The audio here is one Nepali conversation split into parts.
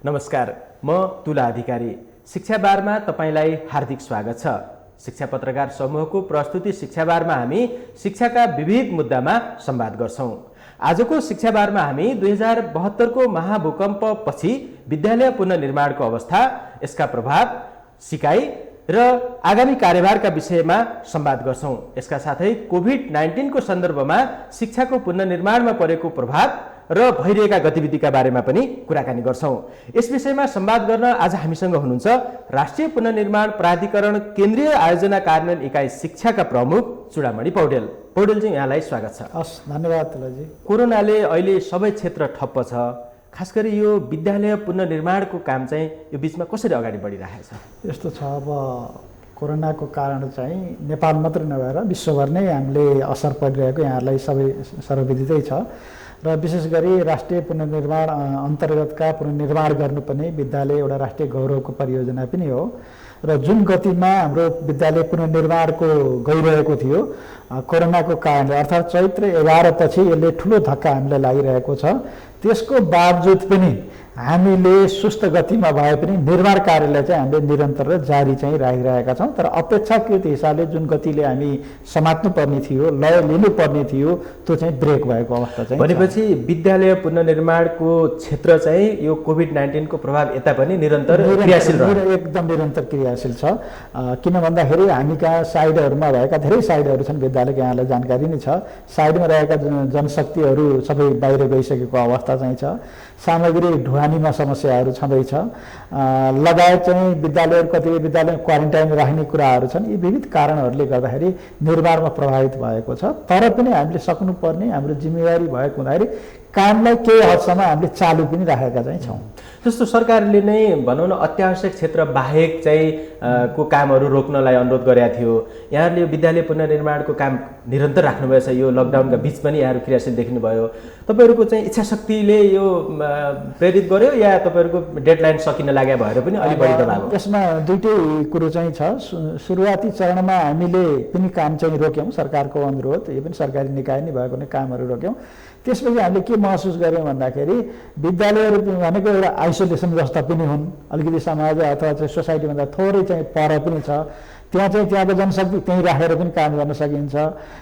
नमस्कार, म तुला अधिकारी। शिक्षाबारमा तपाईलाई हार्दिक स्वागत छ। शिक्षा पत्रकार समूहको प्रस्तुति शिक्षाबारमा हामी शिक्षाका विविध मुद्दामा संवाद गर्छौं। आजको शिक्षाबारमा हामी 2072 को महाभूकम्प पछि विद्यालय पुनर्निर्माणको अवस्था, यसका प्रभाव, सिकाइ र आगामी कार्यभारका विषयमा संवाद गर्छौं। यसका साथै कोभिड-19 को सन्दर्भमा शिक्षाको पुनर्निर्माणमा परेको प्रभाव र भइरहेका गतिविधिका बारेमा पनि कुराकानी गर्छौं। यस विषयमा संवाद गर्न आज हामीसँग हुनुहुन्छ राष्ट्रिय पुनर्निर्माण प्राधिकरण केन्द्रीय आयोजना कार्यान्वयन इकाइ शिक्षाका प्रमुख चूडामणि पौडेल। पौडेलजी, यहाँलाई स्वागत छ। हस्, धन्यवाद तुलाजी। कोरोनाले अहिले सबै क्षेत्र ठप्प छ। खास गरी यो विद्यालय पुनर्निर्माणको काम चाहिँ यो बीचमा कसरी अगाडि बढिरहेको छ? यस्तो छ, अब कोरोनाको कारण चाहिँ नेपाल मात्र नभएर विश्वभर नै हामीले असर परिरहेको यहाँहरूलाई सबै सर्वविदितै छ र विशेष गरी राष्ट्रिय पुनर्निर्माण अन्तर्गतका पुनर्निर्माण गर्नुपर्ने विद्यालय एउटा राष्ट्रिय गौरवको परियोजना पनि हो र जुन गतिमा हाम्रो विद्यालय पुनर्निर्माणको गइरहेको थियो कोरोनाको कारणले, अर्थात् चैत्र 11 पछि यसले ठुलो धक्का हामीलाई लागिरहेको छ। त्यसको बावजुद पनि हामीले सुस्त गतिमा भए पनि निर्माण कार्यलाई चाहिँ हामीले निरन्तर र जारी चाहिँ राखिरहेका छौँ। तर अपेक्षाकृत हिसाबले जुन गतिले हामी समात्नु पर्ने थियो, लय लिनुपर्ने थियो, त्यो चाहिँ ब्रेक भएको अवस्था चाहिँ। भनेपछि विद्यालय पुनर्निर्माणको क्षेत्र चाहिँ यो कोभिड-19 को प्रभाव यता पनि निरन्तर क्रियाशील रह्यो? एकदम निरन्तर क्रियाशील छ। किन भन्दाखेरि हामी कहाँ साइडहरूमा भएका धेरै साइडहरू छन्, विद्यालयको यहाँलाई जानकारी नै छ। साइडमा रहेका जनशक्तिहरू सबै बाहिर गइसकेको अवस्था चाहिँ छ। सामग्री ढुवानीमा समस्याहरू छँदैछ, लगायत चाहिँ विद्यालयहरू कतिपय विद्यालय क्वारेन्टाइन राख्ने कुराहरू छन्। यी विविध कारणहरूले गर्दाखेरि निर्माणमा प्रभावित भएको छ। तर पनि हामीले सक्नुपर्ने हाम्रो जिम्मेवारी भएको हुँदाखेरि कामलाई केही हदसम्म हामीले चालु पनि राखेका चाहिँ छौँ। जस्तो सरकारले नै भनौँ न अत्यावश्यक क्षेत्र बाहेक चाहिँ को कामहरू रोक्नलाई अनुरोध गरेका थियो। यहाँहरूले विद्यालय पुनर्निर्माणको काम निरन्तर राख्नुभएछ। यो लकडाउनका बीच पनि यहाँहरू क्रियाशील देखिनुभयो। तपाईँहरूको चाहिँ इच्छाशक्तिले यो प्रेरित गर्यो या तपाईँहरूको डेडलाइन सकिन लाग्यो भएर पनि अलि बढी दबाब? यसमा दुईटै कुरो चाहिँ छ। सुरुवाती चरणमा हामीले पनि काम चाहिँ रोक्यौँ, सरकारको अनुरोध, यो पनि सरकारी निकाय नै भएको नै कामहरू रोक्यौँ। त्यसपछि हामीले के महसुस गऱ्यौँ भन्दाखेरि विद्यालयहरू भनेको एउटा आइसोलेसन जस्ता पनि हुन्, अलिकति समाज अथवा चाहिँ सोसाइटीभन्दा थोरै चाहिँ पर पनि छ। त्यहाँ चाहिँ त्यहाँको जनशक्ति त्यहीँ राखेर पनि काम गर्न सकिन्छ।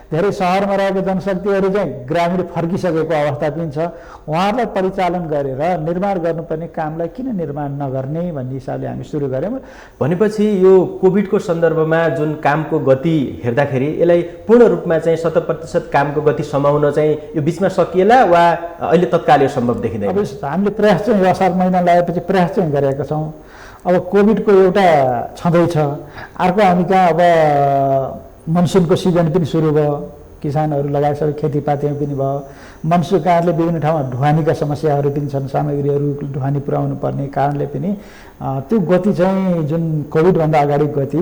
धेरै सहरमा रहेको जनशक्तिहरू चाहिँ ग्रामीण फर्किसकेको अवस्था पनि छ। उहाँहरूलाई परिचालन गरेर निर्माण गर्नुपर्ने कामलाई किन निर्माण नगर्ने भन्ने हिसाबले हामी सुरु गऱ्यौँ। भनेपछि यो कोभिडको सन्दर्भमा जुन कामको गति हेर्दाखेरि यसलाई पूर्ण रूपमा चाहिँ 100% कामको गति समाउन चाहिँ यो बिचमा सकिएला वा अहिले तत्काल यो सम्भव देखिँदैन? अब हामीले प्रयास चाहिँ असार महिना लागेपछि प्रयास चाहिँ गरेका छौँ। अब कोभिडको एउटा छँदैछ, अर्को हामी कहाँ अब मनसुनको सिजन पनि सुरु भयो, किसानहरू लगायत सबै खेतीपातीमा पनि भयो। मनसुन कारणले विभिन्न ठाउँमा ढुवानीका समस्याहरू पनि छन्, सामग्रीहरू ढुवानी पुर्याउनु पर्ने कारणले पनि त्यो गति चाहिँ जुन कोभिडभन्दा अगाडि गति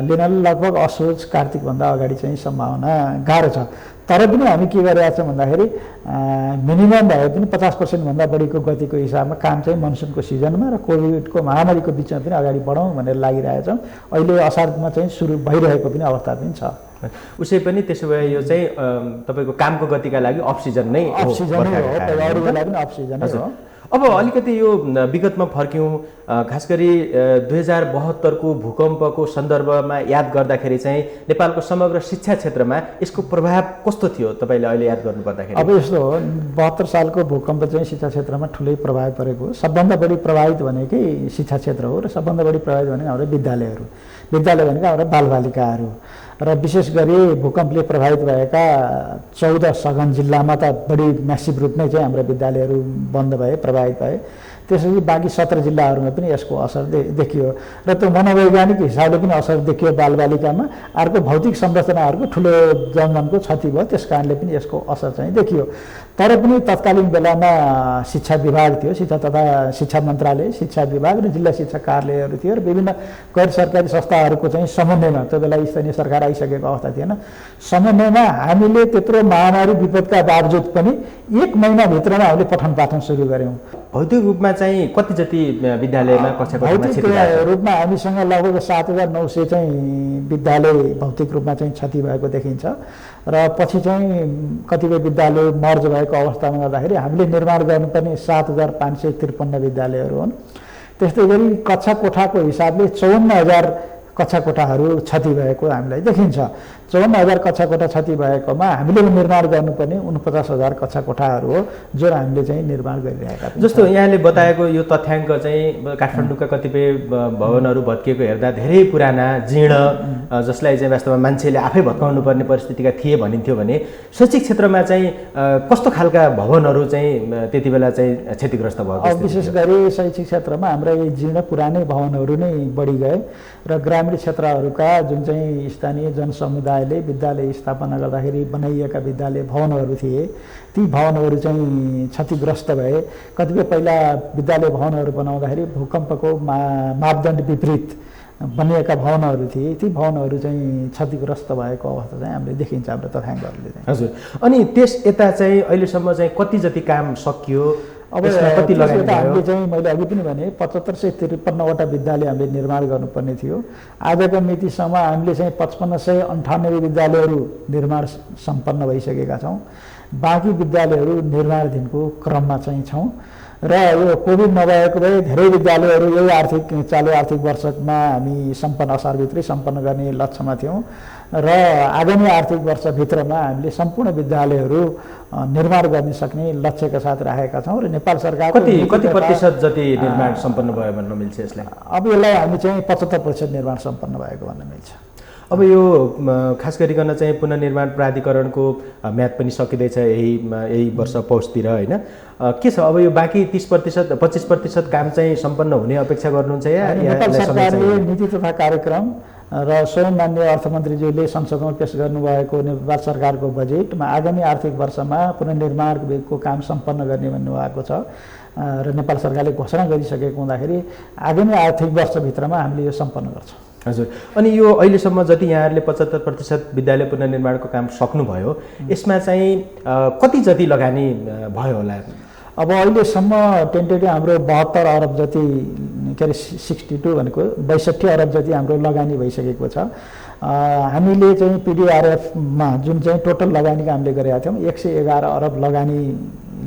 लिन लगभग असोज कार्तिकभन्दा अगाडि चाहिँ सम्भावना गाह्रो छ। तर पनि हामी के गरिरहेका छौँ भन्दाखेरि मिनिमम भए पनि 50% भन्दा बढीको गतिको हिसाबमा काम चाहिँ मनसुनको सिजनमा र कोभिडको महामारीको बिचमा पनि अगाडि बढाउँ भनेर लागिरहेका छौँ। अहिले असारमा चाहिँ सुरु भइरहेको पनि अवस्था पनि छ। उसै पनि त्यसो भए यो चाहिँ तपाईँको कामको गतिका लागि अफ सिजन नै हो? अफ सिजन नै हो, अरूको लागि पनि अफ सिजन नै हो। अब अलिकति यो विगतमा फर्क्यौँ, खास गरी 2072 को भूकम्पको सन्दर्भमा याद गर्दाखेरि चाहिँ नेपालको समग्र शिक्षा क्षेत्रमा यसको प्रभाव कस्तो थियो तपाईँले अहिले याद गर्नुपर्दाखेरि? अब यस्तो हो, 72 सालको भूकम्प चाहिँ शिक्षा क्षेत्रमा ठुलै प्रभाव परेको हो। सबभन्दा बढी प्रभावित भनेकै शिक्षा क्षेत्र हो र सबभन्दा बढी प्रभावित भनेको हाम्रो विद्यालयहरू। विद्यालय भनेको हाम्रो बालबालिकाहरू र विशेष गरी भूकम्पले प्रभावित भएका 14 सघन जिल्लामा त बढी म्यासिभ रूपमै चाहिँ हाम्रो विद्यालयहरू बन्द भए, प्रभावित भए। त्यसपछि बाँकी 17 जिल्लाहरूमा पनि यसको असर देखियो र त्यो मनोवैज्ञानिक हिसाबले पनि असर देखियो बालबालिकामा। अर्को भौतिक संरचनाहरूको ठुलो जनधनको क्षति भयो, त्यस कारणले पनि यसको असर चाहिँ देखियो। तर पनि तत्कालीन बेलामा शिक्षा विभाग थियो, शिक्षा तथा शिक्षा मन्त्रालय, शिक्षा विभाग र जिल्ला शिक्षा कार्यालयहरू थियो र विभिन्न गैर सरकारी संस्थाहरूको चाहिँ समन्वयमा, त्यो बेला स्थानीय सरकार आइसकेको अवस्था थिएन, समन्वयमा हामीले त्यत्रो महामारी विपदका बावजुद पनि 1 महिनाभित्रमा हामीले पठन पाठन सुरु गऱ्यौँ। भौतिक रूपमा चाहिँ कति जति विद्यालयमा भौतिक रूपमा हामीसँग लगभग 7900 चाहिँ विद्यालय भौतिक रूपमा चाहिँ क्षति भएको देखिन्छ र पछि चाहिँ कतिपय विद्यालय मर्ज भए, भएको अवस्थामा गर्दाखेरि हामीले निर्माण गर्नुपर्ने 7,553 विद्यालयहरू हुन्। त्यस्तै गरी कक्षा कोठाको हिसाबले 54,000 कक्षा कोठाहरू क्षति भएको हामीलाई देखिन्छ। 54,000 कक्षा कोठा क्षति भएकोमा हामीले निर्माण गर्नुपर्ने 49,000 कक्षा कोठाहरू हो जुन हामीले चाहिँ निर्माण गरिरहेका छौँ। जस्तो यहाँले बताएको यो तथ्याङ्क चाहिँ काठमाडौँका कतिपय भवनहरू भत्किएको हेर्दा धेरै पुराना जीर्ण, जसलाई चाहिँ वास्तवमा मान्छेले आफै भत्काउनु पर्ने परिस्थितिका थिए भनिन्थ्यो भने शैक्षिक क्षेत्रमा चाहिँ कस्तो खालका भवनहरू चाहिँ त्यति बेला चाहिँ क्षतिग्रस्त भएको? विशेष गरी शैक्षिक क्षेत्रमा हाम्रा यी जीर्ण पुरानै भवनहरू नै बढी गए र ग्रामीण क्षेत्रहरूका जुन चाहिँ स्थानीय जनसमुदायले विद्यालय स्थापना गर्दाखेरि बनाइएका विद्यालय भवनहरू थिए ती भवनहरू चाहिँ क्षतिग्रस्त भए। कतिपय पहिला विद्यालय भवनहरू बनाउँदाखेरि भूकम्पको मापदण्ड विपरीत बनिएका भवनहरू थिए, ती भवनहरू चाहिँ क्षतिग्रस्त भएको अवस्था चाहिँ हामीले देखिन्छ हाम्रो तथ्याङ्कहरूले चाहिँ। हजुर, अनि त्यस यता चाहिँ अहिलेसम्म चाहिँ कति जति काम सकियो? अब कति लगानी भयो? हामीले चाहिँ मैले अघि पनि भने 7,553वटा विद्यालय हामीले निर्माण गर्नुपर्ने थियो। आजका मितिसम्म हामीले चाहिँ 5,598 विद्यालयहरू निर्माण सम्पन्न भइसकेका छौँ। बाँकी विद्यालयहरू निर्माणाधीनको क्रममा चाहिँ छौँ र यो कोभिड नभएको भए धेरै विद्यालयहरू यही चालु आर्थिक वर्षमा हामी सम्पन्न असारभित्रै सम्पन्न गर्ने लक्ष्यमा थियौँ र आगामी आर्थिक वर्षभित्रमा हामीले सम्पूर्ण विद्यालयहरू निर्माण गर्न सक्ने लक्ष्यका साथ राखेका छौँ र नेपाल सरकार कति प्रतिशत जति निर्माण सम्पन्न भयो भन्न मिल्छ यसलाई? अब यसलाई हामी चाहिँ 75% निर्माण सम्पन्न भएको भन्न मिल्छ। अब यो खास गरिकन चाहिँ पुनर्निर्माण प्राधिकरणको म्याद पनि सकिँदैछ यही वर्ष पौषतिर, होइन? के छ अब यो बाँकी 30% 25% काम चाहिँ सम्पन्न हुने अपेक्षा गर्नुहुन्छ या? नेपाल सरकारले नीति तथा कार्यक्रम र स्वयं मान्य अर्थमन्त्रीज्यूले संसदमा पेश गर्नुभएको नेपाल सरकारको बजेटमा आगामी आर्थिक वर्षमा पुनर्निर्माणको काम सम्पन्न गर्ने भन्नुभएको छ र नेपाल सरकारले घोषणा गरिसकेको हुँदाखेरि आगामी आर्थिक वर्षभित्रमा हामीले यो सम्पन्न गर्छौँ। हजुर, अनि यो अहिलेसम्म जति यहाँहरूले 75% विद्यालय पुनर्निर्माणको काम सक्नुभयो, यसमा चाहिँ कति जति लगानी भयो होला? अब अहिलेसम्म टेन्टेटिभ हाम्रो 72 अरब जति, के अरे 62 भनेको 62 अरब जति हाम्रो लगानी भइसकेको छ। हामीले चाहिँ पिडिआरएफमा जुन चाहिँ टोटल लगानीका हामीले गरेका थियौँ 111 अरब लगानी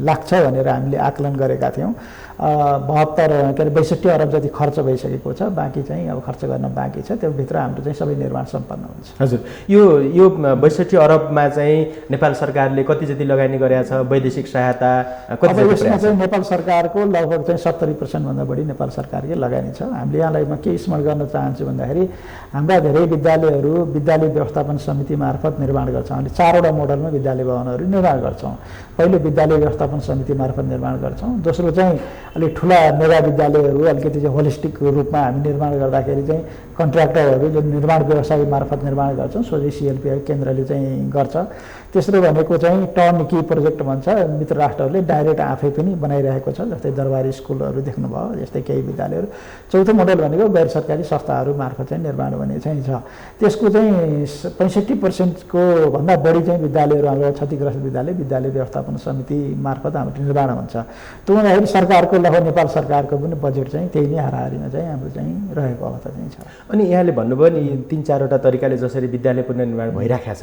लाग्छ भनेर हामीले आकलन गरेका थियौँ। 62 अरब जति खर्च भइसकेको छ, बाँकी चाहिँ अब खर्च गर्न बाँकी छ, त्योभित्र हाम्रो चाहिँ सबै निर्माण सम्पन्न हुन्छ। हजुर, यो 62 अरबमा चाहिँ नेपाल सरकारले कति जति लगानी गरेका छ? वैदेशिक सहायता कति जति? यसमा चाहिँ नेपाल सरकारको लगभग चाहिँ 70% भन्दा बढी नेपाल सरकारकै लगानी छ। हामीले यहाँलाई म के स्मरण गर्न चाहन्छु भन्दाखेरि हाम्रा धेरै विद्यालयहरू विद्यालय व्यवस्थापन समिति मार्फत निर्माण गर्छौँ। हामीले 4वटा मोडलमा विद्यालय भवनहरू निर्माण गर्छौँ। पहिलो विद्यालय व्यवस्थापन समिति मार्फत निर्माण गर्छौँ। दोस्रो चाहिँ अलिक ठुला मेगा विद्यालयहरू अलिकति चाहिँ होलिस्टिक रूपमा हामी निर्माण गर्दाखेरि चाहिँ कन्ट्र्याक्टरहरू जुन निर्माण व्यवसायी मार्फत निर्माण गर्छौँ, सोझै सिएलपी केन्द्रले चाहिँ गर्छ। तेस्रो भनेको चाहिँ टर्नकी प्रोजेक्ट भन्छ, मित्र राष्ट्रहरूले डाइरेक्ट आफै पनि बनाइरहेको छ, जस्तै दरबारी स्कुलहरू देख्नुभयो, यस्तै केही विद्यालयहरू। चौथो मोडल भनेको गैर सरकारी संस्थाहरू मार्फत चाहिँ निर्माण हुने चाहिँ छ। त्यसको चाहिँ 65%को भन्दा बढी चाहिँ विद्यालयहरू हाम्रो क्षतिग्रस्त विद्यालय व्यवस्थापन समिति मार्फत हाम्रो निर्माण हुन्छ। त्यो हुँदाखेरि सरकारको लगभग नेपाल सरकारको पनि बजेट चाहिँ त्यही नै हाराहारीमा चाहिँ हाम्रो चाहिँ रहेको अवस्था चाहिँ छ। अनि यहाँले भन्नुभयो नि 3-4वटा तरिकाले जसरी विद्यालय पुनर्निर्माण भइरहेको छ,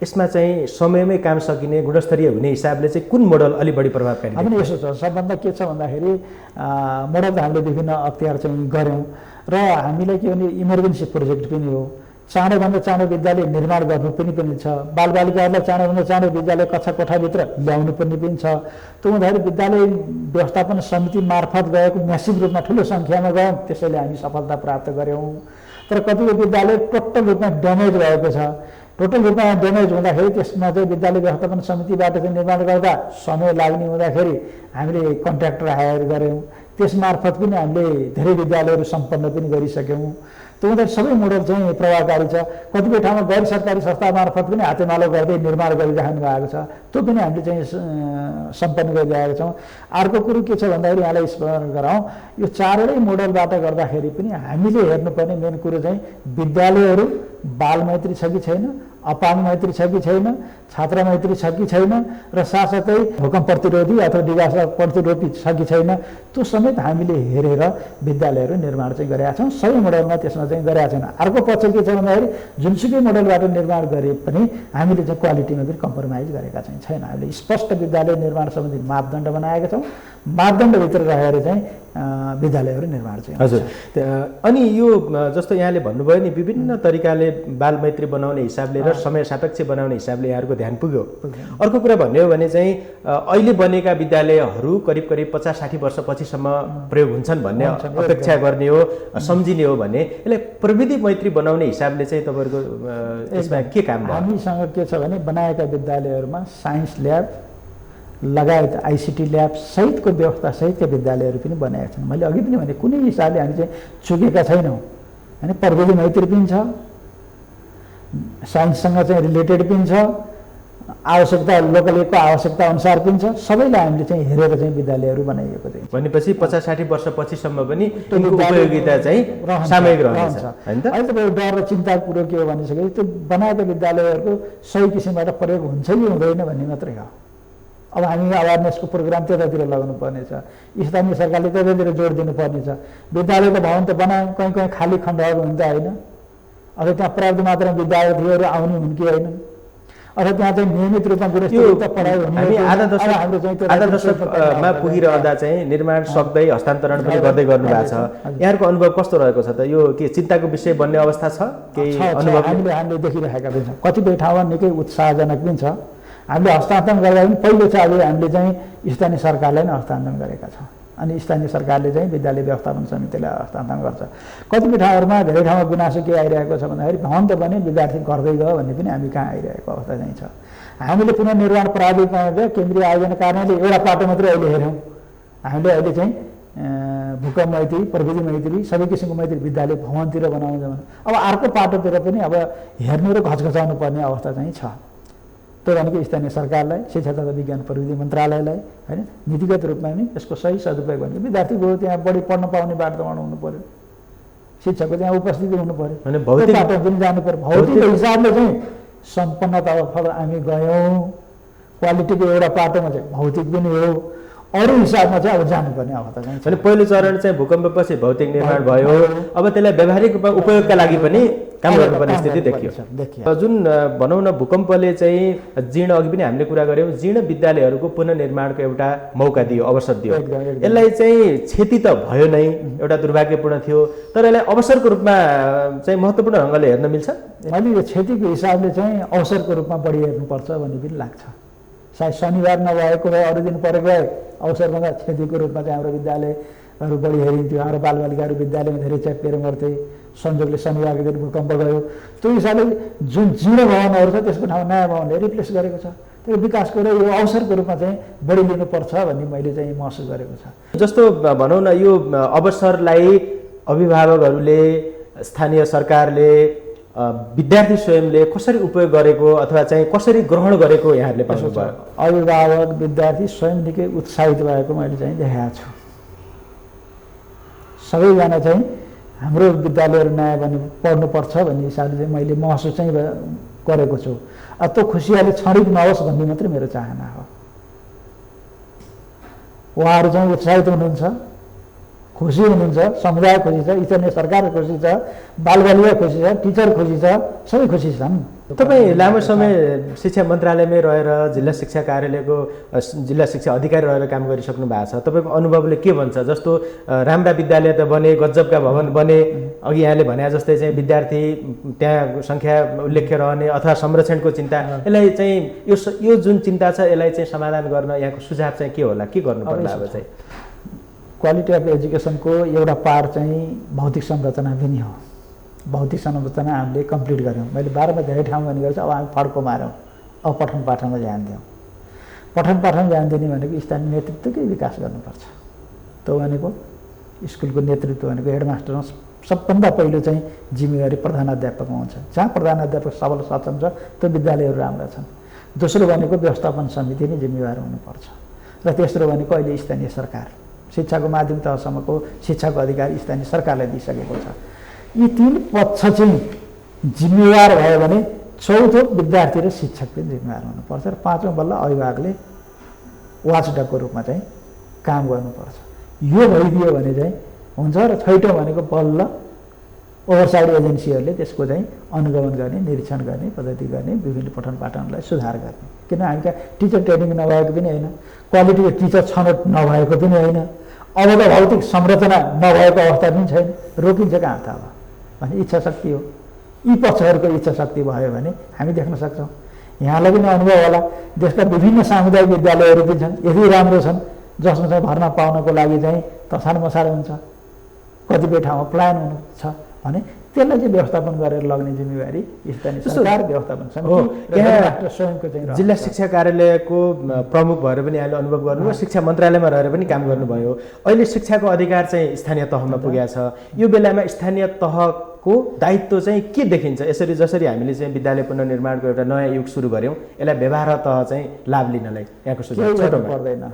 यसमा चाहिँ समयमै काम सकिने गुणस्तरीय हुने हिसाबले चाहिँ कुन मोडल अलि बढी प्रभावकारी? अब यसो छ, सबभन्दा के छ भन्दाखेरि मोडल त हामीले विभिन्न अख्तियार चाहिँ गऱ्यौँ र हामीलाई के भने इमर्जेन्सी प्रोजेक्ट पनि हो। चाँडोभन्दा चाँडो विद्यालय निर्माण गर्नु पनि छ। बालबालिकाहरूलाई चाँडोभन्दा चाँडो विद्यालय कक्षा कोठाभित्र ल्याउनु पनि छ। त्यो हुँदाखेरि विद्यालय व्यवस्थापन समिति मार्फत गएको म्यासिभ रूपमा ठुलो सङ्ख्यामा गयौँ, त्यसैले हामी सफलता प्राप्त गऱ्यौँ। तर कतिपय विद्यालय टोटल रूपमा ड्यामेज भएको छ। टोटल रूपमा ड्यामेज हुँदाखेरि त्यसमा चाहिँ विद्यालय व्यवस्थापन समितिबाट चाहिँ निर्माण गर्दा समय लाग्ने हुँदाखेरि हामीले कन्ट्र्याक्टर हायर गऱ्यौँ। त्यसमार्फत पनि हामीले धेरै विद्यालयहरू सम्पन्न पनि गरिसक्यौँ। त्यो हुँदा सबै मोडल चाहिँ प्रभावकारी छ। कतिपय ठाउँमा गैर सरकारी संस्था मार्फत पनि हातेमालो गर्दै निर्माण गरिराख्नु भएको छ, त्यो पनि हामीले चाहिँ सम्पन्न गरिरहेका छौँ। अर्को कुरो के छ भन्दाखेरि यहाँलाई स्मरण गराउँ, यो 4वटै मोडलबाट गर्दाखेरि पनि हामीले हेर्नुपर्ने मेन कुरो चाहिँ विद्यालयहरू बालमैत्री छ कि छैन, अपाङ्ग मैत्री छ कि छैन, छात्र मैत्री छ कि छैन र साथसाथै भूकम्प प्रतिरोधी अथवा डिजास्टर प्रतिरोधी छ कि छैन, त्यो समेत हामीले हेरेर विद्यालयहरू निर्माण चाहिँ गरेका छौँ। सबै मोडलमा त्यसमा चाहिँ गरेका छैन। अर्को पक्ष के छ भन्दाखेरि जुनसुकै मोडलबाट निर्माण गरे पनि हामीले चाहिँ क्वालिटीमा पनि कम्प्रोमाइज गरेका चाहिँ छैन। हामीले स्पष्ट विद्यालय निर्माण सम्बन्धी मापदण्ड बनाएका छौँ। मापदण्डभित्र रहेर चाहिँ विद्यालयहरू निर्माण चाहिँ हजुर। अनि यो जस्तो यहाँले भन्नुभयो नि विभिन्न तरिकाले बालमैत्री बनाउने हिसाबले र समय सापेक्ष बनाउने हिसाबले यहाँहरूको ध्यान पुग्यो। अर्को कुरा भन्ने हो भने चाहिँ अहिले बनेका विद्यालयहरू करिब करिब 50-60 वर्षपछिसम्म प्रयोग हुन्छन् भन्ने अपेक्षा गर्ने हो, सम्झिने हो भने यसलाई प्रविधि मैत्री बनाउने हिसाबले चाहिँ तपाईँहरूको यसमा के काम भयो? हामीसँग के छ भने बनाएका विद्यालयहरूमा साइन्स ल्याब लगायत आइसिटी ल्याब सहितको व्यवस्था सहितका विद्यालयहरू पनि बनाएका छन्। मैले अघि पनि भने कुनै हिसाबले हामी चाहिँ चुकेका छैनौँ होइन। प्रविधि मैत्री पनि छ, साइन्ससँग चाहिँ रिलेटेड पनि छ, आवश्यकता लोकलको आवश्यकता अनुसार पनि छ। सबैलाई हामीले चाहिँ हेरेर चाहिँ विद्यालयहरू बनाइएको चाहिँ भनेपछि 50-60 वर्षपछिसम्म पनि त्यसको उपयोगिता चाहिँ सामयिक रहन्छ हैन त? अहिले तपाईँ डर र चिन्ताको कुरो के हो भनिसके त्यो बनाएका विद्यालयहरूको सही किसिमबाट प्रयोग हुन्छ कि हुँदैन भन्ने मात्रै हो। अब हामी अवेरनेसको प्रोग्राम त्यतातिर लगाउनु पर्नेछ, स्थानीय सरकारले त्यतातिर जोड दिनुपर्नेछ। विद्यालयको भवन त बनायौँ, कहीँ कहीँ खाली खण्डहरू हुन्छ होइन, अथवा त्यहाँ पर्याप्त मात्रामा विद्यार्थीहरू आउने हुन् कि होइन, अथवा त्यहाँ चाहिँ नियमित रूपमा गुणस्तरीय पढाइ हुने। हामी आधा दशकमा पुगिरहँदा चाहिँ निर्माण सक्दै हस्तान्तरण पनि गर्दै गर्नु भएको छ। यहाँहरूको अनुभव कस्तो रहेको छ त? यो के चिन्ताको विषय बन्ने अवस्था छ? केही अनुभव हामीले देखिरहेका पनि छौँ। कतिपय ठाउँमा निकै उत्साहजनक पनि छ। हामीले हस्तान्तरण गर्दा पनि पहिलो चाहिँ अब हामीले चाहिँ स्थानीय सरकारलाई नै हस्तान्तरण गरेका छौँ। अनि स्थानीय सरकारले चाहिँ विद्यालय व्यवस्थापन समितिलाई हस्तान्तरण गर्छ। कतिपय ठाउँहरूमा धेरै ठाउँमा गुनासो के आइरहेको छ भन्दाखेरि भवन त भने विद्यार्थी गर्दै गयो भन्ने पनि हामी कहाँ आइरहेको अवस्था चाहिँ छ। हामीले पुनर्निर्माण प्राधिकरणले केन्द्रीय आयोजना कार्यालयले एउटा पाटो मात्रै अहिले हेऱ्यौँ। हामीले अहिले चाहिँ भूकम्प मैत्री, प्रविधि मैत्री, सबै किसिमको मैत्री विद्यालय भवनतिर बनाउँछ भने अब अर्को पाटोतिर पनि अब हेर्नु र घचघचाउनु पर्ने अवस्था चाहिँ छ। त्यो भनेको स्थानीय सरकारलाई, शिक्षा तथा विज्ञान प्रविधि मन्त्रालयलाई होइन नीतिगत रूपमा पनि यसको सही सदुपयोग गर्ने। विद्यार्थी गयो त्यहाँ बढी पढ्न पाउने वातावरण हुनु पर्यो, शिक्षकको त्यहाँ उपस्थिति हुनु पर्यो, भौतिक बाटो पनि जानु पर्यो। भौतिक हिसाबले चाहिँ सम्पन्नता हामी गयौँ, क्वालिटीको एउटा पाटोमा चाहिँ भौतिक पनि हो, अरू हिसाबमा चाहिँ अब जानुपर्ने अवस्था चाहिँ। अनि पहिलो चरण चाहिँ भूकम्पपछि भौतिक निर्माण भयो, अब त्यसलाई व्यावहारिक रूपमा उपयोगका लागि पनि काम गर्नुपर्ने स्थिति देखियो। जुन भनौँ न भूकम्पले चाहिँ जीर्ण, अघि पनि हामीले कुरा गऱ्यौँ, जीर्ण विद्यालयहरूको पुनर्निर्माणको एउटा मौका दियो, अवसर दियो। यसलाई चाहिँ क्षति त भयो नै, एउटा दुर्भाग्यपूर्ण थियो, तर यसलाई अवसरको रूपमा चाहिँ महत्त्वपूर्ण ढङ्गले हेर्न मिल्छ। मैले यो क्षतिको हिसाबले चाहिँ अवसरको रूपमा बढी हेर्नुपर्छ भन्ने पनि लाग्छ। सायद शनिबार नभएको भए अरू दिन परेको भए अवसरभन्दा क्षतिको रूपमा चाहिँ हाम्रो विद्यालयहरू बढी हेरिन्थ्यो। हाम्रो बालबालिकाहरू विद्यालयमा धेरै च्यापेर मर्थे। संयोगले शनिबारको दिन भूकम्प गयो। त्यो हिसाबले जुन जीर्ण भवनहरू छ त्यसको ठाउँमा नयाँ भवनले रिप्लेस गरेको छ। त्यो विकासको र यो अवसरको रूपमा चाहिँ बढी लिनुपर्छ भन्ने मैले चाहिँ महसुस गरेको छ। जस्तो भनौँ न यो अवसरलाई अभिभावकहरूले, स्थानीय सरकारले, विद्यार्थी स्वयंले कसरी उपयोग गरेको अथवा चाहिँ कसरी ग्रहण गरेको यहाँहरूले पाउनुभयो? अभिभावक विद्यार्थी स्वयं निकै उत्साहित भएको मैले चाहिँ देखाएको छु। सबैजना चाहिँ हाम्रो विद्यालयहरू नयाँ बने पढ्नुपर्छ भन्ने हिसाबले चाहिँ मैले महसुस चाहिँ गरेको छु। त्यो खुसियाली क्षणिक नहोस् भन्ने मात्रै मेरो चाहना हो। उहाँहरू चाहिँ उत्साहित हुनुहुन्छ, खुसी हुनुहुन्छ, समुदाय खुसी छ, स्थानीय सरकार खुसी छ, बालबालिका खुसी छ, टिचर खुसी छ, सबै खुसी छन्। तपाईँ लामो समय शिक्षा मन्त्रालयमै रहेर जिल्ला शिक्षा कार्यालयको जिल्ला शिक्षा अधिकारी रहेर काम गरिसक्नु भएको छ। तपाईँको अनुभवले के भन्छ? जस्तो राम्रा विद्यालय त बने, गजबका भवन बने, अघि यहाँले भने जस्तै चाहिँ विद्यार्थी त्यहाँ सङ्ख्या उल्लेख्य रहने अथवा संरक्षणको चिन्ता, यसलाई चाहिँ यो जुन चिन्ता छ यसलाई चाहिँ समाधान गर्न यहाँको सुझाव चाहिँ के होला, के गर्नु पर्ला? अब चाहिँ क्वालिटी अफ एजुकेसनको एउटा पार्ट चाहिँ भौतिक संरचना पनि हो। भौतिक संरचना हामीले कम्प्लिट गऱ्यौँ। मैले बाह्रमा धेरै ठाउँ गर्ने गर्छु। अब हामी फड्को मारौँ, अब पठन पाठनमा ध्यान दियौँ। पठन पाठनमा ध्यान दिने भनेको स्थानीय नेतृत्वकै विकास गर्नुपर्छ। त्यो भनेको स्कुलको नेतृत्व भनेको हेडमास्टरमा सबभन्दा पहिलो चाहिँ जिम्मेवारी प्रधानाध्यापकमा हुन्छ। जहाँ प्रधानाध्यापक सबल सक्षम छ त्यो विद्यालयहरू राम्रा छन्। दोस्रो भनेको व्यवस्थापन समिति नै जिम्मेवार हुनुपर्छ। र तेस्रो भनेको अहिले स्थानीय सरकार, शिक्षाको माध्यमिक तहसम्मको शिक्षाको अधिकार स्थानीय सरकारलाई दिइसकेको छ। यी तीन पक्ष चाहिँ जिम्मेवार भयो भने चौथो विद्यार्थी र शिक्षक पनि जिम्मेवार हुनुपर्छ। र पाँचौँ बल्ल अभिभावकले वाचडगको रूपमा चाहिँ काम गर्नुपर्छ। यो भइदियो भने चाहिँ हुन्छ। र छैटौँ भनेको बल्ल ओभरसाइड एजेन्सीहरूले त्यसको चाहिँ अनुगमन गर्ने, निरीक्षण गर्ने, पद्धति गर्ने, विभिन्न पठन पाठनलाई सुधार गर्ने। किन हामी कहाँ टिचर ट्रेनिङ नभएको पनि होइन, क्वालिटीको टिचर छनौट नभएको पनि होइन, अब त भौतिक संरचना नभएको अवस्था पनि छैन, रोकिन्छ कहाँ त अब भने इच्छा शक्ति हो। यी पक्षहरूको इच्छा शक्ति भयो भने हामी देख्न सक्छौँ। यहाँलाई पनि अनुभव होला, देशका विभिन्न सामुदायिक विद्यालयहरू पनि छन्, यति राम्रो छन् जसमा चाहिँ भर्ना पाउनको लागि चाहिँ तछाड मछाड हुन्छ, कतिपय ठाउँमा प्लान हुनु छ भने त्यसलाई चाहिँ व्यवस्थापन गरेर लग्ने जिम्मेवारी स्थानीय सरकार, व्यवस्थापन समिति र स्वयंको चाहिँ। जिल्ला शिक्षा कार्यालयको प्रमुख भएर पनि यहाँले अनुभव गर्नुभयो, शिक्षा मन्त्रालयमा रहेर पनि काम गर्नुभयो। अहिले शिक्षाको अधिकार चाहिँ स्थानीय तहमा पुगेको छ। यो बेलामा स्थानीय तहको दायित्व चाहिँ के देखिन्छ? यसरी जसरी हामीले चाहिँ विद्यालय पुनर्निर्माणको एउटा नयाँ युग सुरु गऱ्यौँ, यसलाई व्यवहार तह चाहिँ लाभ लिनलाई यहाँको सुझाव पर्दैन।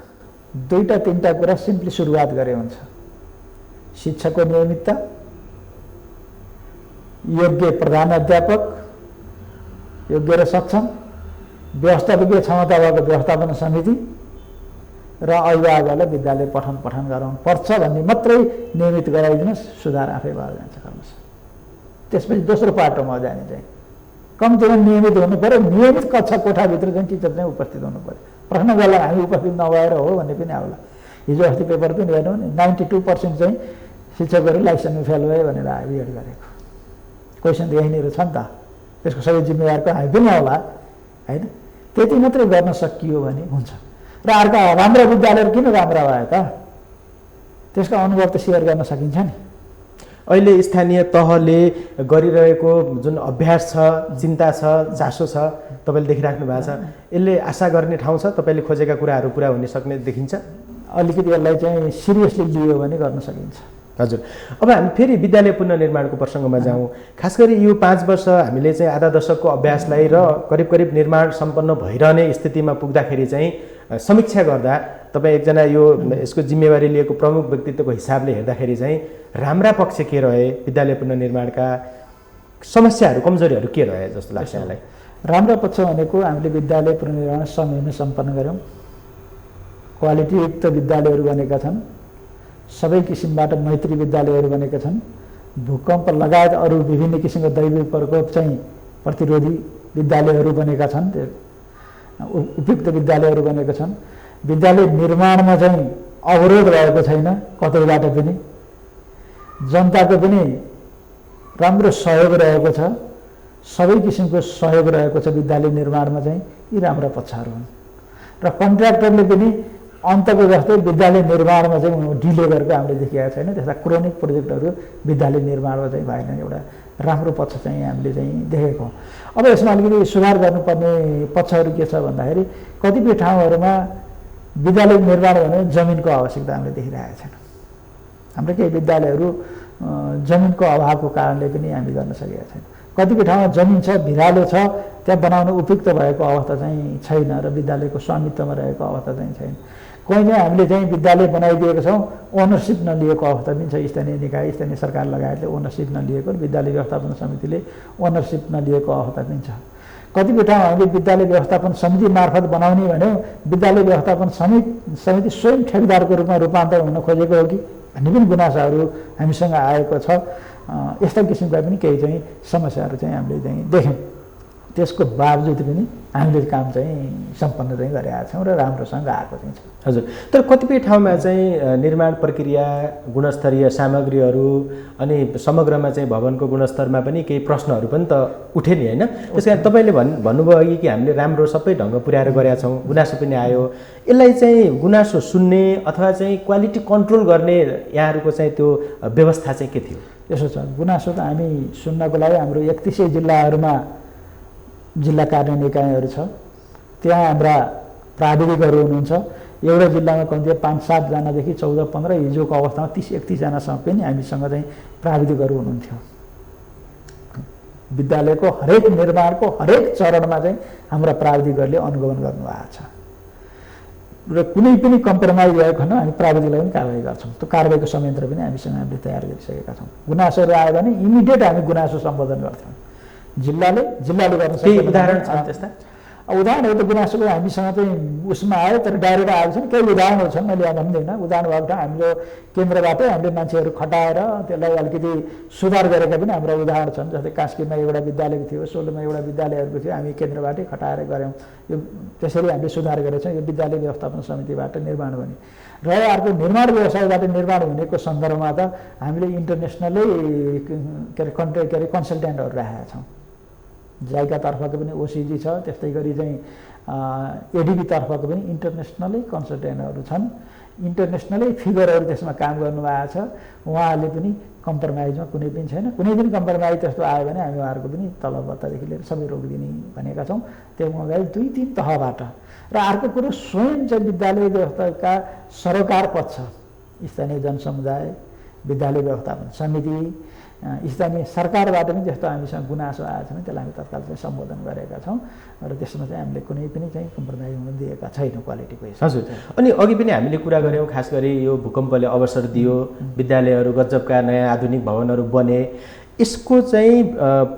दुईटा तिनवटा कुरा सिम्पली सुरुवात गरे हुन्छ। शिक्षाको नियमितता, योग्य प्रधान अध्यापक, योग्य र सक्षम व्यवस्थापकीय क्षमता भएको व्यवस्थापन समिति र अभिभावकहरूलाई विद्यालय पठन गराउनु पर्छ भन्ने मात्रै नियमित गराइदिनुहोस्, सुधार आफै भएर जान्छ क्रमशः। त्यसपछि दोस्रो पाटोमा जाने चाहिँ कम्तीमा नियमित हुनु पऱ्यो। नियमित कक्षा कोठाभित्र चाहिँ टिचर चाहिँ उपस्थित हुनु पऱ्यो। प्रश्न गर्दा हामी उपस्थित नभएर हो भन्ने पनि आउला। हिजो अस्ति पेपर पनि हेर्नु भने 92% चाहिँ शिक्षकहरू लाइसेन्समा फेल भयो भनेर बिएड गरेको। क्वेसन त यहीँनिर छ नि त, त्यसको सबै जिम्मेवारको हामी पनि होला होइन। त्यति मात्रै गर्न सकियो भने हुन्छ। र अर्का राम्रा विद्यालयहरू किन राम्रा भयो त, त्यसको अनुभव त सेयर गर्न सकिन्छ नि। अहिले स्थानीय तहले गरिरहेको जुन अभ्यास छ, चिन्ता छ, चासो छ, तपाईँले देखिराख्नु भएको छ, यसले आशा गर्ने ठाउँ छ? तपाईँले खोजेका कुराहरू पुरा हुन सक्ने देखिन्छ? अलिकति यसलाई चाहिँ सिरियसली लियो भने गर्न सकिन्छ। हजुर, अब हामी फेरि विद्यालय पुनर्निर्माणको प्रसङ्गमा जाउँ। खास गरी यो 5 वर्ष हामीले चाहिँ आधा दशकको अभ्यासलाई र करिब करिब निर्माण सम्पन्न भइरहने स्थितिमा पुग्दाखेरि चाहिँ समीक्षा गर्दा तपाईँ एकजना यो यसको जिम्मेवारी लिएको प्रमुख व्यक्तित्वको हिसाबले हेर्दाखेरि चाहिँ राम्रा पक्ष के रहे, विद्यालय पुनर्निर्माणका समस्याहरू, कमजोरीहरू के रहे जस्तो लाग्छ यहाँलाई? राम्रा पक्ष भनेको हामीले विद्यालय पुनर्निर्माण समयमै सम्पन्न गऱ्यौँ, क्वालिटीयुक्त विद्यालयहरू बनेका छन्, सबै किसिमबाट मैत्री विद्यालयहरू बनेका छन्, भूकम्प लगायत अरू विभिन्न किसिमको दैविक प्रकोप चाहिँ प्रतिरोधी विद्यालयहरू बनेका छन्, उपयुक्त विद्यालयहरू बनेका छन्। विद्यालय निर्माणमा चाहिँ अवरोध रहेको छैन, कतैबाट पनि जनताको पनि राम्रो सहयोग रहेको छ, सबै किसिमको सहयोग रहेको छ विद्यालय निर्माणमा चाहिँ। यी राम्रा पक्षहरू हुन्। र कन्ट्र्याक्टरले पनि अन्तको जस्तै विद्यालय निर्माणमा चाहिँ डिले गरेको हामीले देखेका छैन। त्यस्ता क्रोनिक प्रोजेक्टहरू विद्यालय निर्माणमा चाहिँ भएन। एउटा राम्रो पक्ष चाहिँ हामीले चाहिँ देखेको। अब यसमा अलिकति सुधार गर्नुपर्ने पक्षहरू के छ भन्दाखेरि कतिपय ठाउँहरूमा विद्यालय निर्माण भने जमिनको आवश्यकता हामीले देखिरहेका छैनौँ। हाम्रो केही विद्यालयहरू जमिनको अभावको कारणले पनि हामी गर्न सकेका छैनौँ। कतिपय ठाउँमा जमिन छ, भिरालो छ, त्यहाँ बनाउन उपयुक्त भएको अवस्था चाहिँ छैन र विद्यालयको स्वामित्वमा रहेको अवस्था चाहिँ छैन। कहीँ चाहिँ हामीले चाहिँ विद्यालय बनाइदिएको छौँ, ओनरसिप नलिएको अवस्था पनि छ। स्थानीय निकाय, स्थानीय सरकार लगायतले ओनरसिप नलिएको, विद्यालय व्यवस्थापन समितिले ओनरसिप नलिएको अवस्था पनि छ। कतिपय ठाउँ हामीले विद्यालय व्यवस्थापन समिति मार्फत बनाउने भन्यो, विद्यालय व्यवस्थापन समिति स्वयं ठेकदारको रूपमा रूपान्तरण हुन खोजेको हो कि भन्ने पनि गुनासाहरू हामीसँग आएको छ। यस्ता किसिमका पनि केही चाहिँ समस्याहरू चाहिँ हामीले चाहिँ देख्यौँ। त्यसको बावजुद पनि हामीले काम चाहिँ सम्पन्न चाहिँ गरेका छौँ र राम्रोसँग आएको चाहिँ छ। हजुर, तर कतिपय ठाउँमा चाहिँ निर्माण प्रक्रिया, गुणस्तरीय सामग्रीहरू अनि समग्रमा चाहिँ भवनको गुणस्तरमा पनि केही प्रश्नहरू पनि त उठे नि होइन? त्यस कारण तपाईँले भन्नुभयो अघि कि हामीले राम्रो सबै ढङ्ग पुर्याएर गरेका छौँ, गुनासो पनि आयो। यसलाई चाहिँ गुनासो सुन्ने अथवा चाहिँ क्वालिटी कन्ट्रोल गर्ने यहाँहरूको चाहिँ त्यो व्यवस्था चाहिँ के थियो? यसो छ, गुनासो त हामी सुन्नको लागि हाम्रो 31 जिल्लाहरूमा जिल्ला कार्यान्वयन निकायहरू छ। त्यहाँ हाम्रा प्राविधिकहरू हुनुहुन्छ। एउटा जिल्लामा कम्ती 5-7 जनादेखि 14-15, हिजोको अवस्थामा 30-31 जनासम्म पनि हामीसँग चाहिँ प्राविधिकहरू हुनुहुन्थ्यो। विद्यालयको हरेक निर्माणको हरेक चरणमा चाहिँ हाम्रा प्राविधिकहरूले अनुगमन गर्नुभएको छ र कुनै पनि कम्प्रोमाइज भएको खण्डमा हामी प्राविधिकलाई पनि कारवाही गर्छौँ। त्यो कारवाहीको संयन्त्र पनि हामीसँग हामीले तयार गरिसकेका छौँ। गुनासोहरू आयो भने इमिडिएट हामी गुनासो सम्बोधन गर्छौँ। जिल्लाले गर्न सक्छ। उदाहरण छ त्यस्ता? उदाहरणहरू त गुनासोको हामीसँग चाहिँ उसमा आयो तर डाइरेक्ट आएको छैन। केही उदाहरणहरू छन्, मैले यहाँ भन्दैन। उदाहरण भएको ठाउँ हाम्रो केन्द्रबाटै हामीले मान्छेहरू खटाएर त्यसलाई अलिकति सुधार गरेका पनि हाम्रो उदाहरण छन्। जस्तै कास्कीमा एउटा विद्यालय थियो, सोलुमा एउटा विद्यालयहरूको थियो, हामी केन्द्रबाटै खटाएर गऱ्यौँ। यो त्यसरी हामीले सुधार गरेका छौँ। यो विद्यालय व्यवस्थापन समितिबाट निर्माण हुने र अर्को निर्माण व्यवसायबाट निर्माण हुनेको सन्दर्भमा त हामीले इन्टरनेसनलै कन्सल्टेन्टहरू राखेका छौँ। जाइका तर्फको पनि ओसिजी छ, त्यस्तै गरी चाहिँ एडिबी तर्फको पनि इन्टरनेसनलै कन्सल्टेन्टहरू छन्। इन्टरनेसनलै फिगरहरू त्यसमा काम गर्नुभएको छ। उहाँहरूले पनि कम्प्रोमाइजमा कुनै पनि छैन। कुनै पनि कम्प्रोमाइज त्यस्तो आयो भने हामी उहाँहरूको पनि तलब भत्तादेखि लिएर सबै रोकिदिने भनेका छौँ। त्यो अगाडि 2-3 तहबाट। र अर्को कुरो स्वयं चाहिँ विद्यालय व्यवस्थाका सरोकार पक्ष, स्थानीय जनसमुदाय, विद्यालय व्यवस्थापन समिति, स्थानीय सरकारबाट पनि त्यस्तो हामीसँग गुनासो आएको छ भने त्यसलाई हामी तत्काल चाहिँ सम्बोधन गरेका छौँ। र त्यसमा चाहिँ हामीले कुनै पनि चाहिँ कम्प्रोमाइज हुन दिएका छैनौँ क्वालिटीको हिसाबले। हजुर, अनि अघि पनि हामीले कुरा गऱ्यौँ, खास गरी यो भूकम्पले अवसर दियो, विद्यालयहरू गजबका नयाँ आधुनिक भवनहरू बने। यसको चाहिँ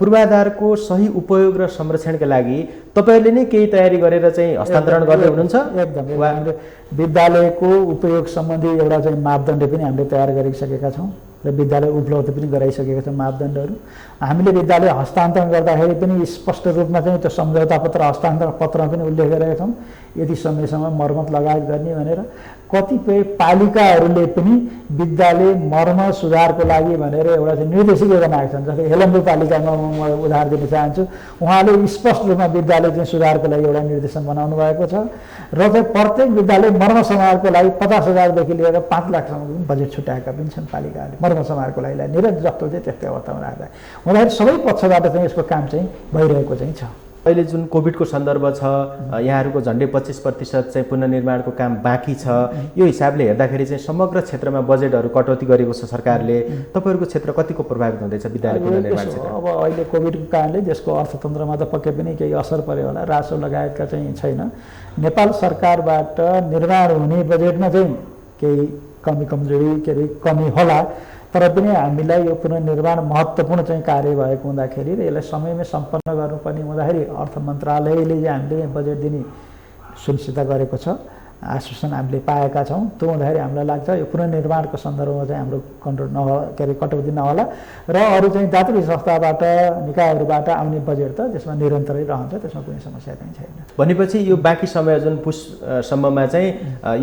पूर्वाधारको सही उपयोग र संरक्षणका लागि तपाईँहरूले नै केही तयारी गरेर चाहिँ हस्तान्तरण गर्दै हुनुहुन्छ? एकदम। हामीले विद्यालयको उपयोग सम्बन्धी एउटा चाहिँ मापदण्ड पनि हामीले तयार गरिसकेका छौँ र विद्यालय उपलब्ध पनि गराइसकेका छौँ मापदण्डहरू। हामीले विद्यालय हस्तान्तरण गर्दाखेरि पनि स्पष्ट रूपमा चाहिँ त्यो सम्झौता पत्र, हस्तान्तरण पत्रमा पनि उल्लेख गरेका छौँ यदि समयसम्म मर्मत लगायत गर्ने भनेर। कतिपय पालिकाहरूले पनि विद्यालय मर्मत सुधारको लागि भनेर एउटा चाहिँ निर्देशिका बनाएका छन्। जस्तै हेलम्बु पालिकामा म उदाहरण दिन चाहन्छु। उहाँले स्पष्ट रूपमा विद्यालय चाहिँ सुधारको लागि एउटा निर्देशन बनाउनु भएको छ र चाहिँ प्रत्येक विद्यालय मर्मत समारोहको लागि 50,000 देखि लिएर 5 लाखसम्म पनि बजेट छुट्याएका पनि छन् पालिकाहरूले मर्मत समारोहको लागि। निरन्तर जस्तो चाहिँ त्यस्तै अवस्थामा राख्दा हुँदाखेरि सबै पक्षबाट चाहिँ यसको काम चाहिँ भइरहेको चाहिँ छ। अहिले जुन कोभिडको सन्दर्भ छ, यहाँहरूको झन्डै 25% चाहिँ पुनर्निर्माणको काम बाँकी छ। यो हिसाबले हेर्दाखेरि चाहिँ समग्र क्षेत्रमा बजेटहरू कटौती गरेको छ सरकारले। तपाईँहरूको क्षेत्र कतिको प्रभावित हुँदैछ विद्यालय पुनर्निर्माण क्षेत्र? अब अहिले कोभिडको कारणले देशको अर्थतन्त्रमा त पक्कै पनि केही असर पर्यो होला, रासो लगायतका चाहिँ छैन। नेपाल सरकारबाट निर्माण हुने बजेटमा चाहिँ केही कमी होला, तर पनि हामीलाई यो पुनर्निर्माण महत्त्वपूर्ण चाहिँ कार्य भएको हुँदाखेरि र यसलाई समयमै सम्पन्न गर्नुपर्ने हुँदाखेरि अर्थ मन्त्रालयले हामीले बजेट दिने सुनिश्चित गरेको छ, आश्वासन हामीले पाएका छौँ। त्यो हुँदाखेरि हामीलाई लाग्छ यो पुनर्निर्माणको सन्दर्भमा चाहिँ हाम्रो कन्ट्रोल नहोला, कटौती नहोला र अरू चाहिँ दातृ संस्थाबाट, निकायहरूबाट आउने बजेट त त्यसमा निरन्तरै रहन्छ, त्यसमा कुनै समस्या चाहिँ छैन। भनेपछि यो बाँकी समय जुन पुससम्ममा चाहिँ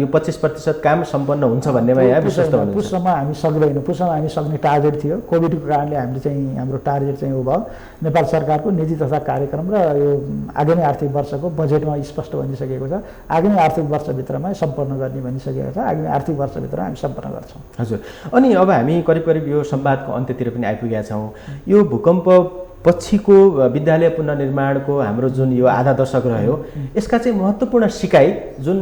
यो 25% काम सम्पन्न हुन्छ भन्नेमा यहाँ विश्वास हुनुहुन्छ? पुससम्म हामी सक्दैनौँ। पुससम्म हामी सक्ने टार्गेट थियो। कोभिडको कारणले हामीले चाहिँ हाम्रो टार्गेट चाहिँ भयो। नेपाल सरकारको नीति तथा कार्यक्रम र यो आगामी आर्थिक वर्षको बजेटमा स्पष्ट भनिसकेको छ। आगामी आर्थिक वर्षभित्रमा सम्पन्न गर्ने भनिसकेको छ। आगामी आर्थिक वर्षभित्र हामी सम्पन्न गर्छौँ। हजुर, अनि अब हामी करिब यो संवादको अन्त्यतिर पनि आइपुगेका छौँ। यो भूकम्प पछिको विद्यालय पुनर्निर्माणको हाम्रो जुन यो आधा दशक रह्यो, यसका चाहिँ महत्त्वपूर्ण सिकाइ जुन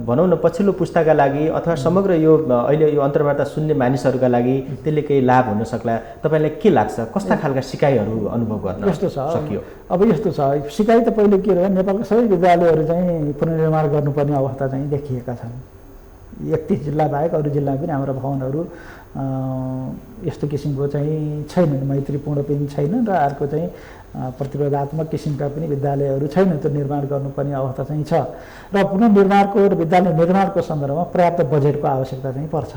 भनौँ न पछिल्लो पुस्ताका लागि अथवा समग्र यो अहिले यो अन्तर्वार्ता सुन्ने मानिसहरूका लागि त्यसले केही लाभ हुन सक्ला, तपाईँलाई के लाग्छ? कस्ता खालका सिकाइहरू अनुभव गर्न सकियो? अब यस्तो छ, सिकाइ त पहिले के रह्यो, नेपालका सबै विद्यालयहरू चाहिँ पुनर्निर्माण गर्नुपर्ने अवस्था चाहिँ देखिएका छन्। 31 जिल्ला बाहेक अरू जिल्लामा पनि हाम्रो भवनहरू यस्तो किसिमको चाहिँ छैनन्, मैत्रीपूर्ण पनि छैनन् र अर्को चाहिँ प्रतिरोधात्मक किसिमका पनि विद्यालयहरू छैनन्। त्यो निर्माण गर्नुपर्ने अवस्था चाहिँ छ र पुनर्निर्माणको र विद्यालय निर्माणको सन्दर्भमा पर्याप्त बजेटको आवश्यकता चाहिँ पर्छ।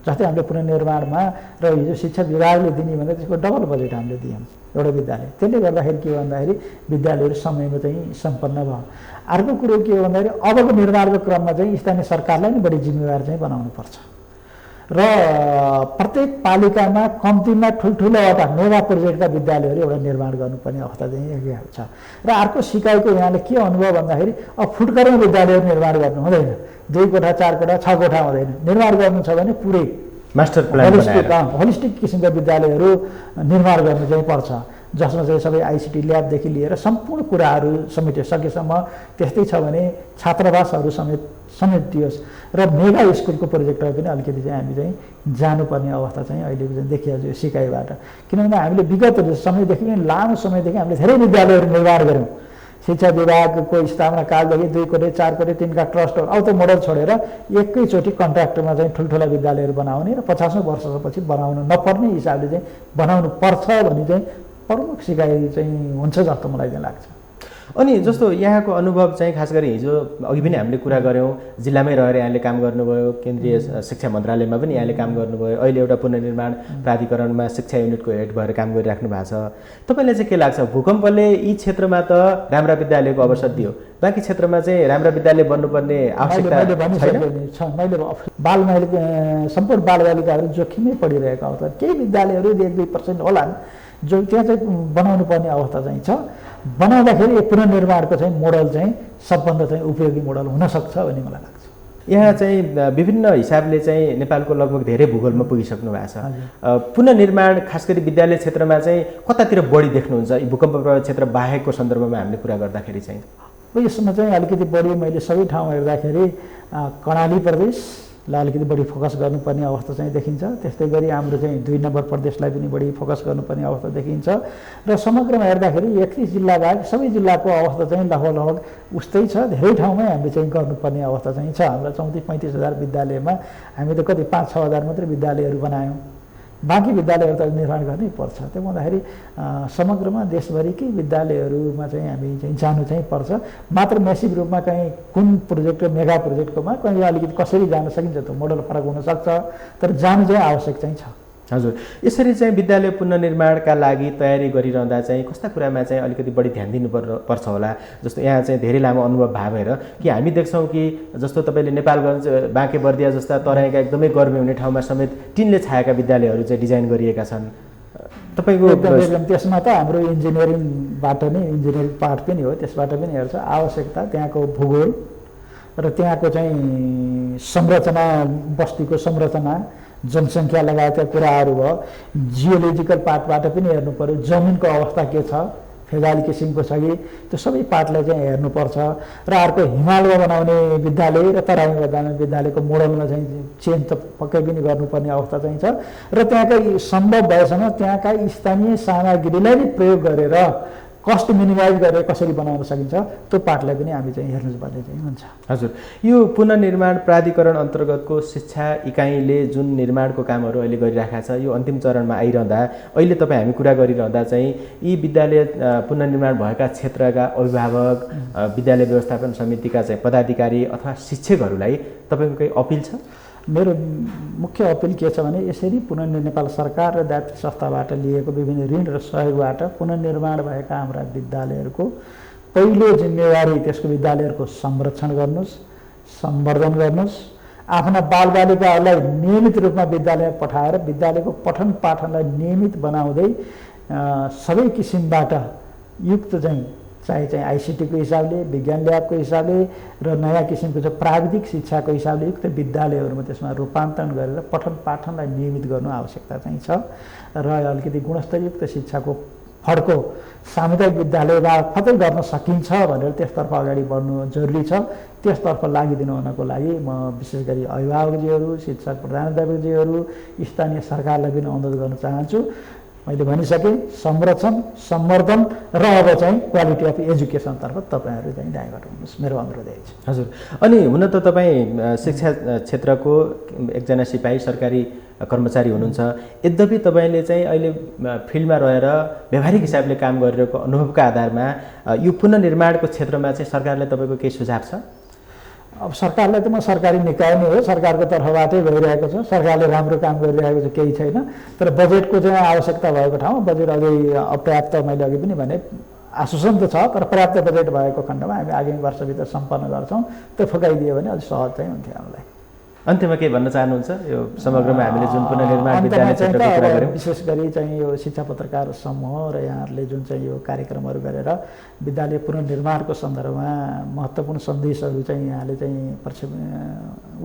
जस्तै हामीले पुनर्निर्माणमा र हिजो शिक्षा विभागले दिने भन्दा त्यसको डबल बजेट हामीले दियौँ एउटा विद्यालय। त्यसले गर्दाखेरि के भन्दाखेरि विद्यालयहरू समयमा चाहिँ सम्पन्न भयो। अर्को कुरो के हो भन्दाखेरि अबको निर्माणको क्रममा चाहिँ स्थानीय सरकारलाई नै बढी जिम्मेवार चाहिँ बनाउनुपर्छ र प्रत्येक पालिकामा कम्तीमा ठुल्ठुलोवटा मेगा प्रोजेक्टका विद्यालयहरू एउटा निर्माण गर्नुपर्ने अवस्था चाहिँ छ। र अर्को सिकाइको यहाँले के अनुभव भन्दाखेरि अब फुटकरमा विद्यालयहरू निर्माण गर्नु हुँदैन। 2 कोठा 4 कोठा 6 कोठा हुँदैन। निर्माण गर्नु छ भने पुरै मास्टर प्लान होलिस्टिक किसिमका विद्यालयहरू निर्माण गर्नु चाहिँ पर्छ, जसमा चाहिँ सबै आइसिटी ल्याबदेखि लिएर सम्पूर्ण कुराहरू समेट्यो। सकेसम्म त्यस्तै छ भने छात्रावासहरू समेटियोस् र मेगा स्कुलको प्रोजेक्टमा पनि अलिकति चाहिँ हामी चाहिँ जानुपर्ने अवस्था चाहिँ अहिले चाहिँ देखिएको छ सिकाइबाट। किनभने हामीले विगत समयदेखि नै लामो समयदेखि हामीले धेरै विद्यालयहरू निर्माण गऱ्यौँ। शिक्षा विभागको स्थापना कालदेखि 2 कोठे 4 कोठे 3का ट्रस्टहरू अब त मोडल छोडेर एकैचोटि कन्ट्र्याक्टरमा चाहिँ ठुल्ठुला विद्यालयहरू बनाउने र 50औं वर्षपछि बनाउनु नपर्ने हिसाबले चाहिँ बनाउनु पर्छ भन्ने चाहिँ प्रमुख सिकाइ चाहिँ हुन्छ जस्तो मलाई चाहिँ लाग्छ। अनि जस्तो यहाँको अनुभव चाहिँ खास गरी हिजो अघि पनि हामीले कुरा गऱ्यौँ, जिल्लामै रहेर यहाँले काम गर्नुभयो, केन्द्रीय शिक्षा मन्त्रालयमा पनि यहाँले काम गर्नुभयो, अहिले एउटा पुनर्निर्माण प्राधिकरणमा शिक्षा युनिटको हेड भएर काम गरिराख्नु भएको छ। तपाईँलाई चाहिँ के लाग्छ, भूकम्पले यी क्षेत्रमा त राम्रा विद्यालयको अवसर दियो, बाँकी क्षेत्रमा चाहिँ राम्रा विद्यालय बन्नुपर्ने आवश्यकता छैन? मैले सम्पूर्ण बालबालिकाहरू जोखिमै पढिरहेको अवस्था, केही विद्यालयहरू 1-2% होलान् जो त्यहाँ चाहिँ बनाउनु पर्ने अवस्था चाहिँ छ। बनाउँदाखेरि पुनर्निर्माणको चाहिँ मोडल चाहिँ सबभन्दा चाहिँ उपयोगी मोडल हुनसक्छ भन्ने मलाई लाग्छ। यहाँ चाहिँ विभिन्न हिसाबले चाहिँ नेपालको लगभग धेरै भूगोलमा पुगिसक्नु भएको छ। पुनर्निर्माण खास गरी विद्यालय क्षेत्रमा चाहिँ कतातिर बढी देख्नुहुन्छ, भूकम्प प्रभावित क्षेत्र बाहेकको सन्दर्भमा हामीले कुरा गर्दाखेरि चाहिँ? यसमा चाहिँ अलिकति बढी मैले सबै ठाउँ हेर्दाखेरि कर्णाली प्रदेशलाई अलिकति बढी फोकस गर्नुपर्ने अवस्था चाहिँ देखिन्छ। त्यस्तै गरी हाम्रो चाहिँ 2 नम्बर प्रदेशलाई पनि बढी फोकस गर्नुपर्ने अवस्था देखिन्छ। र समग्रमा हेर्दाखेरि 31 जिल्ला बाहेक सबै जिल्लाको अवस्था चाहिँ लगभग उस्तै छ। धेरै ठाउँमै हामीले चाहिँ गर्नुपर्ने अवस्था चाहिँ छ। हाम्रो 34-35 हजार विद्यालयमा हामी त कति 5-6 हजार मात्रै विद्यालयहरू बनायौँ, बाँकी विद्यालयहरू त निर्माण गर्नै पर्छ। त्यो भन्दाखेरि समग्रमा देशभरिकै विद्यालयहरूमा चाहिँ हामी चाहिँ जानु चाहिँ पर्छ। मात्र मेसिभ रूपमा कहीँ कुन प्रोजेक्ट मेगा प्रोजेक्टकोमा कहीँ अलिकति कसरी जान सकिन्छ त मोडल फरक हुनसक्छ, तर जानु चाहिँ आवश्यक चाहिँ छ। हजुर, यसरी चाहिँ विद्यालय पुनर्निर्माणका लागि तयारी गरिरहँदा चाहिँ कस्ता कुरामा चाहिँ अलिकति बढी ध्यान दिनुपर्छ होला? जस्तो यहाँ चाहिँ धेरै लामो अनुभव भएर कि हामी देख्छौँ कि जस्तो तपाईँले नेपालगञ्ज, बाँकेबर्दिया जस्ता तराईका एकदमै गर्मी हुने ठाउँमा समेत टिनले छाएका विद्यालयहरू चाहिँ डिजाइन गरिएका छन्। तपाईँको त्यसमा त हाम्रो इन्जिनियरिङबाट नै, इन्जिनियरिङ पार्ट पनि हो, त्यसबाट पनि हेर्छ आवश्यकता, त्यहाँको भूगोल र त्यहाँको चाहिँ संरचना, बस्तीको संरचना, जनसङ्ख्या लगायतका कुराहरू भयो। जियोलोजिकल पार्टबाट पनि हेर्नु पऱ्यो, जमिनको अवस्था के छ, फेजाली किसिमको छ कि, त्यो सबै पार्टलाई चाहिँ हेर्नुपर्छ। र अर्को हिमालमा बनाउने विद्यालय र तराईमा बनाउने विद्यालयको मोडलमा चाहिँ चेन्ज त पक्कै पनि गर्नुपर्ने अवस्था चाहिँ छ। र त्यहाँका सम्भव भएसम्म त्यहाँका स्थानीय सामग्रीलाई नै प्रयोग गरेर कस्ट मिनिमाइज गरेर कसरी बनाउन सकिन्छ त्यो पार्टलाई पनि हामी चाहिँ हेर्नुपर्ने चाहिँ हुन्छ। हजुर, यो पुनर्निर्माण प्राधिकरण अन्तर्गतको शिक्षा इकाइले जुन निर्माणको कामहरू अहिले गरिरहेको छ, यो अन्तिम चरणमा आइरहँदा अहिले तपाईँ हामी कुरा गरिरहँदा चाहिँ यी विद्यालय पुनर्निर्माण भएका क्षेत्रका अभिभावक, विद्यालय व्यवस्थापन समितिका चाहिँ पदाधिकारी अथवा शिक्षकहरूलाई तपाईँको केही अपिल छ? मेरो मुख्य अपिल के छ भने यसरी नेपाल सरकार र दायित्व संस्थाबाट लिएको विभिन्न ऋण र सहयोगबाट पुनर्निर्माण भएका हाम्रा विद्यालयहरूको पहिलो जिम्मेवारी त्यसको विद्यालयहरूको संरक्षण गर्नुहोस्, सम्वर्धन गर्नुहोस्। आफ्ना बालबालिकाहरूलाई नियमित रूपमा विद्यालयमा पठाएर विद्यालयको पठन पाठनलाई नियमित बनाउँदै सबै किसिमबाट युक्त चाहिँ चाहे आइसिटीको हिसाबले, विज्ञान ल्याबको हिसाबले र नयाँ किसिमको चाहिँ प्राविधिक शिक्षाको हिसाबले युक्त विद्यालयहरूमा त्यसमा रूपान्तरण गरेर पठन पाठनलाई नियमित गर्नु आवश्यकता चाहिँ छ। र अलिकति गुणस्तरयुक्त शिक्षाको फड्को सामुदायिक विद्यालय मार्फतै गर्न सकिन्छ भनेर त्यसतर्फ अगाडि बढ्नु जरुरी छ। त्यसतर्फ लागिदिनु हुनको लागि म विशेष गरी अभिभावकजीहरू, शिक्षक प्रधानाध्यापकजीहरू, स्थानीय सरकारलाई पनि अनुरोध गर्न चाहन्छु। मैले भनिसकेँ, संरक्षण, सम्वर्धन र अब चाहिँ क्वालिटी अफ एजुकेसनतर्फ तपाईँहरू चाहिँ ड्राइभर हुनुहोस्, मेरो अनुरोध छ। हजुर, अनि हुन त तपाईँ शिक्षा क्षेत्रको एकजना सिपाही सरकारी कर्मचारी हुनुहुन्छ, यद्यपि तपाईँले चाहिँ अहिले फिल्डमा रहेर व्यावहारिक हिसाबले काम गरिरहेको अनुभवका आधारमा यो पुनर्निर्माणको क्षेत्रमा चाहिँ सरकारलाई तपाईँको केही सुझाव छ? अब सरकारलाई त म सरकारी निकाय नै हो, सरकारको तर्फबाटै भइरहेको छ, सरकारले राम्रो काम गरिरहेको छ, केही छैन। तर बजेटको चाहिँ आवश्यकता भएको ठाउँमा बजेट अझै अपर्याप्त, मैले अघि पनि भने आश्वासन त छ, तर पर्याप्त बजेट भएको खण्डमा हामी आगामी वर्षभित्र सम्पन्न गर्छौँ। त्यो फकाइदियो भने अझ सहज चाहिँ हुन्थ्यो हामीलाई। अन्त्यमा के भन्न चाहनुहुन्छ? यो समग्रमा हामीले जुन पुनर्निर्माण विद्यालय क्षेत्रको कुरा गऱ्यौँ, विशेष गरी चाहिँ यो शिक्षा पत्रकार समूह र यहाँहरूले जुन चाहिँ यो कार्यक्रमहरू गरेर विद्यालय पुनर्निर्माणको सन्दर्भमा महत्त्वपूर्ण सन्देशहरू चाहिँ यहाँले चाहिँ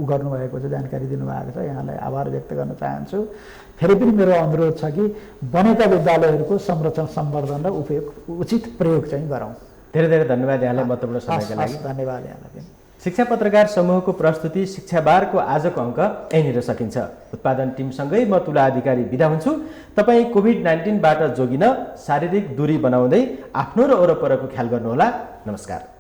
गर्नुभएको छ, जानकारी दिनुभएको छ, यहाँलाई आभार व्यक्त गर्न चाहन्छु। फेरि पनि मेरो अनुरोध छ कि बनेका विद्यालयहरूको संरक्षण, सम्वर्धन र उचित प्रयोग चाहिँ गरौँ। धेरै धेरै धन्यवाद यहाँलाई महत्त्वपूर्ण समयका लागि। धन्यवाद यहाँलाई पनि। शिक्षा पत्रकार समूहको प्रस्तुति शिक्षा बारको आजको अङ्क यहीँनिर सकिन्छ। उत्पादन टिमसँगै म तुला अधिकारी बिदा हुन्छु। तपाईँ कोभिड-19बाट जोगिन शारीरिक दूरी बनाउँदै आफ्नो र वरपरको ख्याल गर्नुहोला। नमस्कार।